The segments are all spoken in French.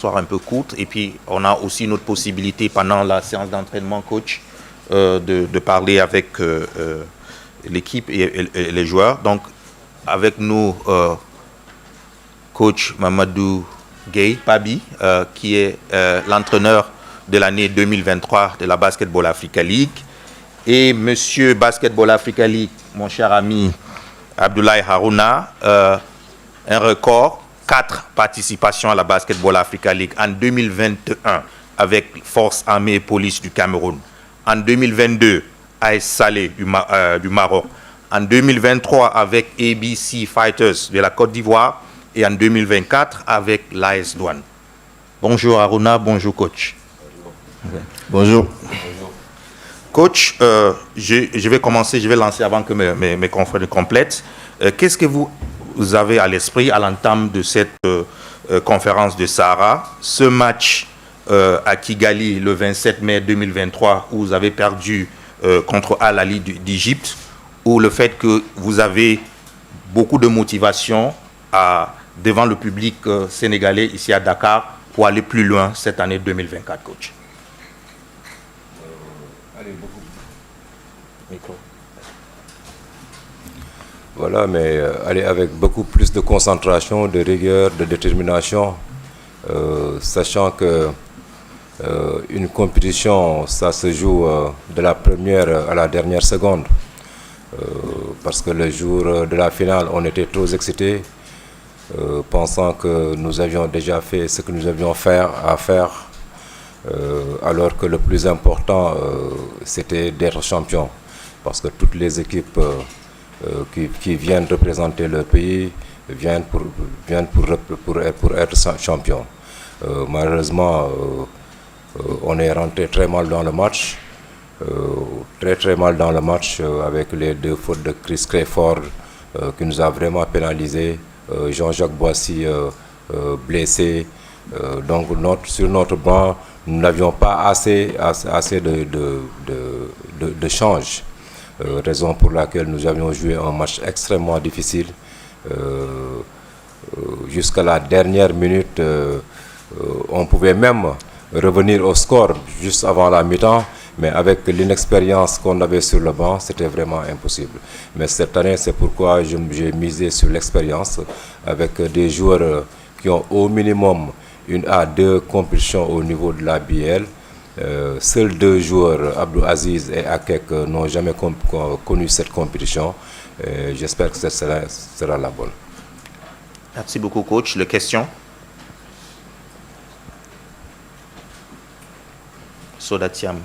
soir un peu courte. Et puis, on a aussi notre possibilité pendant la séance d'entraînement, coach, de parler avec l'équipe et les joueurs. Donc, avec nous, coach Mamadou Gueye Pabi, qui est l'entraîneur de l'année 2023 de la Basketball Africa League. Et monsieur Basketball Africa League, mon cher ami Abdoulaye Harouna, un record, 4 participations à la Basketball Africa League en 2021 avec Force Armée et Police du Cameroun. En 2022, AS Salé du Maroc. En 2023 avec ABC Fighters de la Côte d'Ivoire. Et en 2024 avec l'AS Douane. Bonjour Harouna, bonjour coach. Bonjour. Coach, je vais commencer, je vais lancer avant que mes confrères complètent. Qu'est-ce que vous avez à l'esprit à l'entame de cette conférence de Sahara, ce match à Kigali le 27 mai 2023 où vous avez perdu contre Al Ahly d'Égypte, ou le fait que vous avez beaucoup de motivation devant le public sénégalais ici à Dakar pour aller plus loin cette année 2024, coach? Voilà, mais aller avec beaucoup plus de concentration, de rigueur, de détermination, sachant que une compétition, ça se joue de la première à la dernière seconde. Parce que le jour de la finale, on était trop excités, pensant que nous avions déjà fait ce que nous avions à faire, alors que le plus important, c'était d'être champion. Parce que toutes les équipes qui viennent représenter le pays viennent pour être champion. Malheureusement, on est rentré très mal dans le match. Très mal dans le match avec les 2 fautes de Chris Crawford qui nous a vraiment pénalisé. Jean-Jacques Boissy blessé. Donc sur notre banc, nous n'avions pas assez de change. Raison pour laquelle nous avions joué un match extrêmement difficile. Jusqu'à la dernière minute, on pouvait même revenir au score juste avant la mi-temps. Mais avec l'inexpérience qu'on avait sur le banc, c'était vraiment impossible. Mais cette année, c'est pourquoi j'ai misé sur l'expérience avec des joueurs qui ont au minimum 1 à 2 compétitions au niveau de la BL. Seuls 2 joueurs, Abdou Aziz et Akek, n'ont jamais connu cette compétition. J'espère que ce sera la bonne. Merci beaucoup, coach. Les questions? Sodatiam.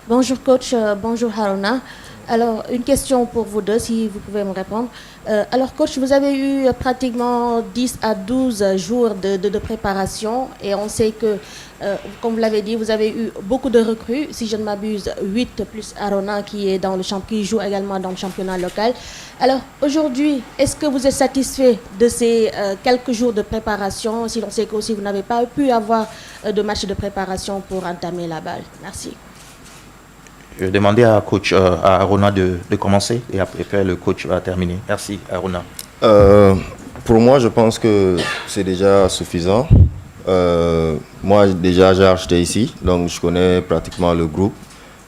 Bonjour coach, bonjour Harouna. Alors une question pour vous deux, si vous pouvez me répondre. Alors coach, vous avez eu pratiquement 10 à 12 jours de préparation et on sait que, comme vous l'avez dit, vous avez eu beaucoup de recrues, si je ne m'abuse 8 plus Harouna qui joue également dans le championnat local. Alors aujourd'hui, est-ce que vous êtes satisfait de ces quelques jours de préparation, si l'on sait qu'aussi vous n'avez pas pu avoir de match de préparation pour entamer la balle? Merci. Je vais demander à coach à Harouna de commencer et après le coach va terminer. Merci Harouna. Pour moi, je pense que c'est déjà suffisant. Moi, déjà, j'ai acheté ici, donc je connais pratiquement le groupe.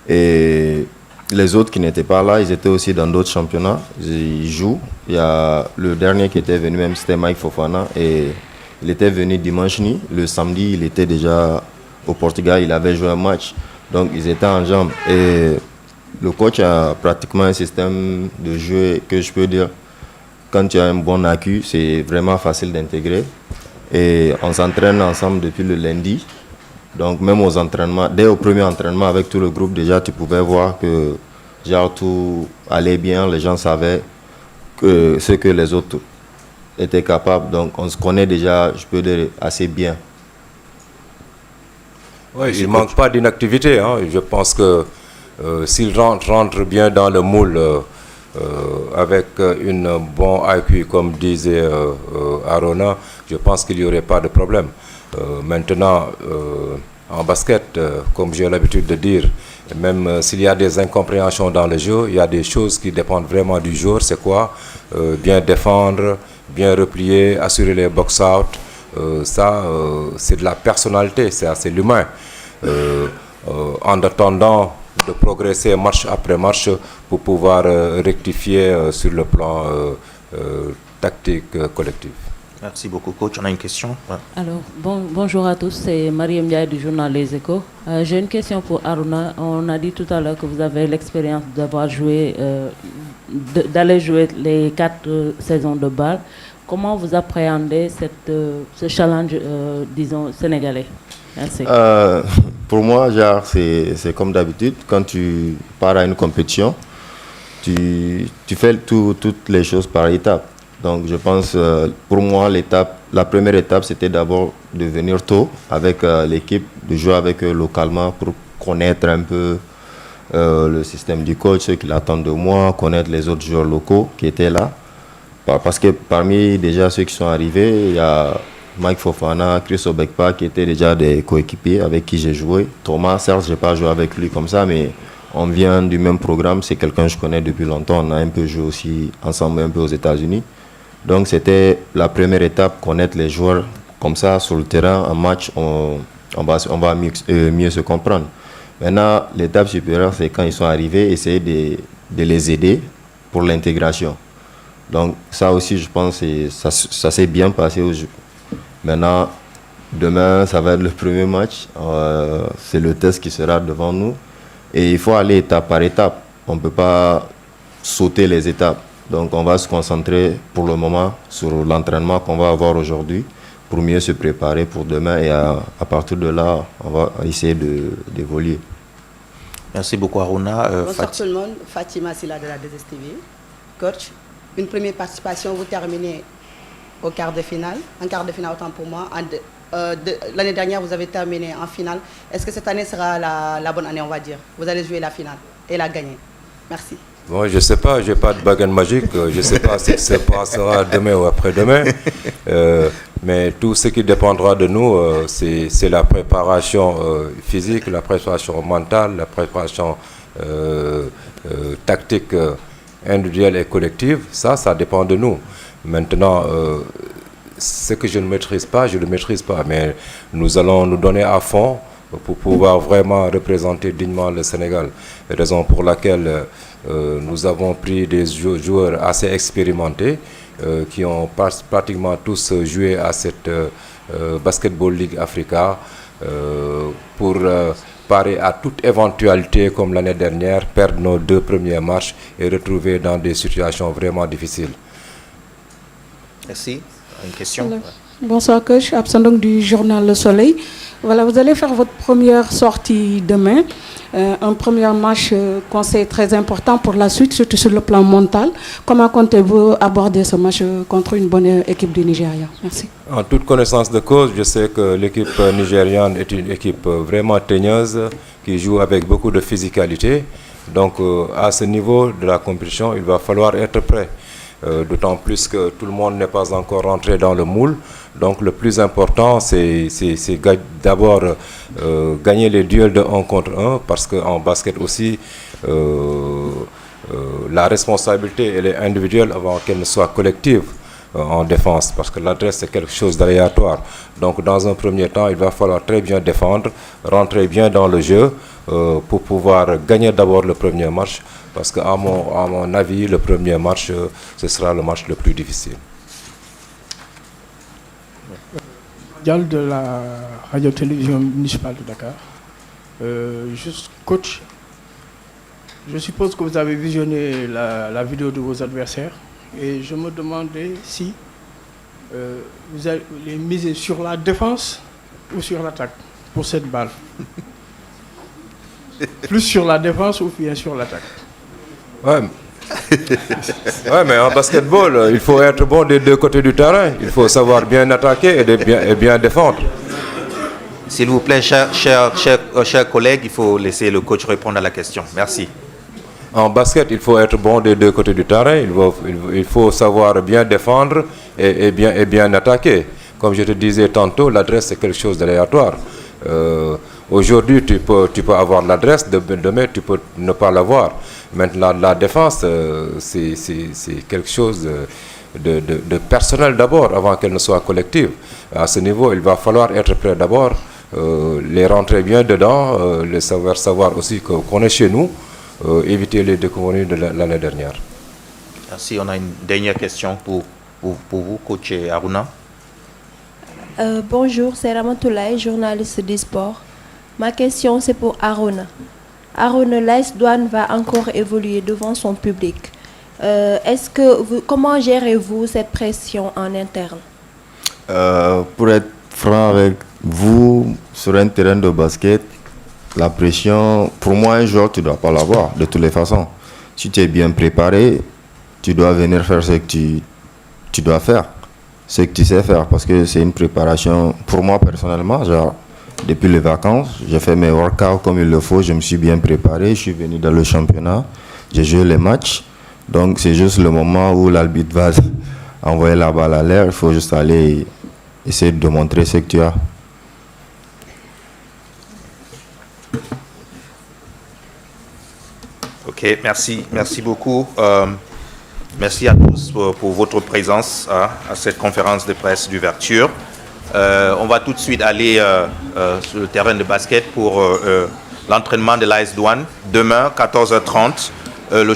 Et les autres qui n'étaient pas là, ils étaient aussi dans d'autres championnats. Ils jouent. Il y a le dernier qui était venu, même c'était Mike Fofana. Et il était venu dimanche nuit. Le samedi, il était déjà au Portugal. Il avait joué un match. Donc, ils étaient en jambes. Et le coach a pratiquement un système de jeu que je peux dire, quand tu as un bon accu, c'est vraiment facile d'intégrer. Et on s'entraîne ensemble depuis le lundi. Donc, même aux entraînements, dès au premier entraînement avec tout le groupe, déjà, tu pouvais voir que genre, tout allait bien. Les gens savaient ce que les autres étaient capables. Donc, on se connaît déjà, je peux dire, assez bien. Oui, il ne manque pas d'inactivité. Hein. Je pense que s'il rentre bien dans le moule avec une bonne IQ, comme disait Harouna, je pense qu'il n'y aurait pas de problème. Maintenant, en basket, comme j'ai l'habitude de dire, Même s'il y a des incompréhensions dans le jeu, il y a des choses qui dépendent vraiment du joueur. C'est quoi? Bien défendre, bien replier, assurer les box-out. C'est de la personnalité, c'est l'humain. En attendant de progresser match après match pour pouvoir rectifier sur le plan tactique collectif. Merci beaucoup, coach. On a une question. Ouais. Alors, bonjour à tous, c'est Mariam Ndiaye du journal Les Échos. J'ai une question pour Aruna. On a dit tout à l'heure que vous avez l'expérience d'avoir joué, d'aller jouer les 4 saisons de BAL. Comment vous appréhendez ce challenge, disons, sénégalais? Merci. Pour moi, c'est comme d'habitude. Quand tu pars à une compétition, tu fais toutes les choses par étapes. Donc je pense, pour moi, la première étape, c'était d'abord de venir tôt avec l'équipe, de jouer avec eux localement pour connaître un peu le système du coach, ce qu'il attend de moi, connaître les autres joueurs locaux qui étaient là. Parce que parmi déjà ceux qui sont arrivés, il y a Mike Fofana, Chris Obekpa qui étaient déjà des coéquipiers avec qui j'ai joué. Thomas, certes, je n'ai pas joué avec lui comme ça, mais on vient du même programme. C'est quelqu'un que je connais depuis longtemps. On a un peu joué aussi ensemble un peu aux États-Unis. Donc c'était la première étape, connaître les joueurs comme ça sur le terrain. En match, on va mieux se comprendre. Maintenant, l'étape supérieure, c'est quand ils sont arrivés, essayer de les aider pour l'intégration. Donc ça aussi, je pense, ça s'est bien passé au jeu. Maintenant, demain, ça va être le premier match. C'est le test qui sera devant nous. Et il faut aller étape par étape. On ne peut pas sauter les étapes. Donc on va se concentrer pour le moment sur l'entraînement qu'on va avoir aujourd'hui pour mieux se préparer pour demain. Et à partir de là, on va essayer d'évoluer. Merci beaucoup, Aruna. Bonsoir tout le monde. Fatima Silla de la 2STV. Coach, une première participation, vous terminez au quart de finale. En quart de finale, autant pour moi. L'année dernière, vous avez terminé en finale. Est-ce que cette année sera la bonne année, on va dire? Vous allez jouer la finale et la gagner. Merci. Bon, je ne sais pas, je n'ai pas de baguette magique. Je ne sais pas si ça passera demain ou après-demain. Mais tout ce qui dépendra de nous, c'est la préparation physique, la préparation mentale, la préparation tactique individuelle et collective. Ça dépend de nous. Maintenant, ce que je ne maîtrise pas, je ne le maîtrise pas. Mais nous allons nous donner à fond pour pouvoir vraiment représenter dignement le Sénégal. Raison pour laquelle nous avons pris des joueurs assez expérimentés qui ont pratiquement tous joué à cette Basketball League Africa pour parer à toute éventualité comme l'année dernière, perdre nos 2 premiers matchs et retrouver dans des situations vraiment difficiles. Merci. Une question? Alors, bonsoir coach, absent donc du journal Le Soleil. Voilà, vous allez faire votre première sortie demain. Un premier match conseil très important pour la suite, surtout sur le plan mental. Comment comptez-vous aborder ce match contre une bonne équipe du Nigeria? Merci. En toute connaissance de cause, je sais que l'équipe nigériane est une équipe vraiment teigneuse qui joue avec beaucoup de physicalité. Donc à ce niveau de la compétition, il va falloir être prêt. D'autant plus que tout le monde n'est pas encore rentré dans le moule. Donc le plus important, c'est d'abord gagner les duels de 1 contre 1, parce qu'en basket aussi, la responsabilité elle est individuelle avant qu'elle ne soit collective en défense, parce que l'adresse c'est quelque chose d'aléatoire. Donc dans un premier temps, il va falloir très bien défendre, rentrer bien dans le jeu pour pouvoir gagner d'abord le premier match, parce qu'à mon avis, le premier match, ce sera le match le plus difficile. Dial de la radio-télévision municipale de Dakar. Juste coach, je suppose que vous avez visionné la vidéo de vos adversaires et je me demandais si vous allez miser sur la défense ou sur l'attaque pour cette balle. Plus sur la défense ou bien sur l'attaque? Ouais. Ouais, mais en basketball, il faut être bon des 2 côtés du terrain. Il faut savoir bien attaquer et bien défendre. S'il vous plaît, chers collègues, il faut laisser le coach répondre à la question. Merci. En basket, il faut être bon des 2 côtés du terrain. Il faut savoir bien défendre et bien attaquer. Comme je te disais tantôt, l'adresse c'est quelque chose d'aléatoire. Aujourd'hui, tu peux avoir l'adresse, demain, tu peux ne pas l'avoir. Maintenant, la défense, c'est quelque chose de personnel d'abord, avant qu'elle ne soit collective. À ce niveau, il va falloir être prêt d'abord, les rentrer bien dedans, les savoir aussi qu'on est chez nous, éviter les déconvenues de l'année dernière. Merci. On a une dernière question pour vous, coach Aruna. Bonjour, c'est Ramatoulaye, journaliste du sport. Ma question, c'est pour Aruna. Aruna, l'AS Douanes va encore évoluer devant son public. Comment gérez-vous cette pression en interne? Pour être franc avec vous, sur un terrain de basket, la pression, pour moi, un joueur, tu ne dois pas l'avoir, de toutes les façons. Si tu es bien préparé, tu dois venir faire ce que tu dois faire, ce que tu sais faire, parce que c'est une préparation, pour moi personnellement, genre, depuis les vacances, j'ai fait mes workouts comme il le faut, je me suis bien préparé, je suis venu dans le championnat, j'ai joué les matchs, donc c'est juste le moment où l'arbitre va envoyer la balle à l'air, il faut juste aller essayer de montrer ce que tu as. Ok, merci beaucoup. Merci à tous pour votre présence à cette conférence de presse d'ouverture. On va tout de suite aller sur le terrain de basket pour l'entraînement de l'AS Douanes. Demain, 14h30, le